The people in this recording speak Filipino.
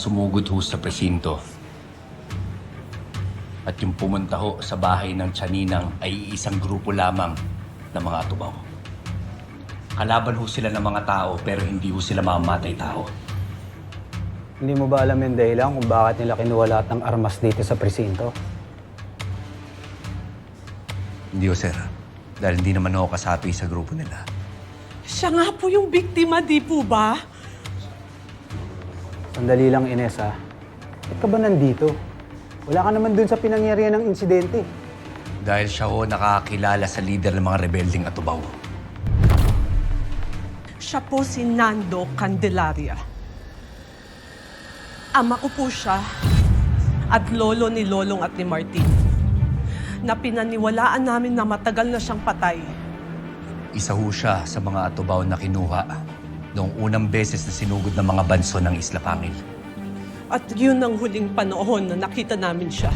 Sumugod ho sa presinto. At yung pumunta ho sa bahay ng Tiyaninang ay isang grupo lamang ng mga atubaw. Kalaban ho sila ng mga tao pero hindi ho sila mamamatay tao. Hindi mo ba alam yung dahilan kung bakit nila kinuha lahat ng armas dito sa presinto? Hindi ho, sir. Dahil hindi naman ako kasapi sa grupo nila. Siya nga po yung biktima, di po ba? Sandali lang, Ines, ha? Ba't ka ba nandito? Wala ka naman dun sa pinangyarihan ng insidente. Dahil siya ho nakakilala sa leader ng mga rebelding atubaw. Siya po si Nando Candelaria. Ama ko po siya at lolo ni Lolong at ni Martin na pinaniwalaan namin na matagal na siyang patay. Isa ho siya sa mga atubaw na kinuha noong unang beses na sinugod ng mga banso ng Isla Pangil. At yun ang huling panahon na nakita namin siya.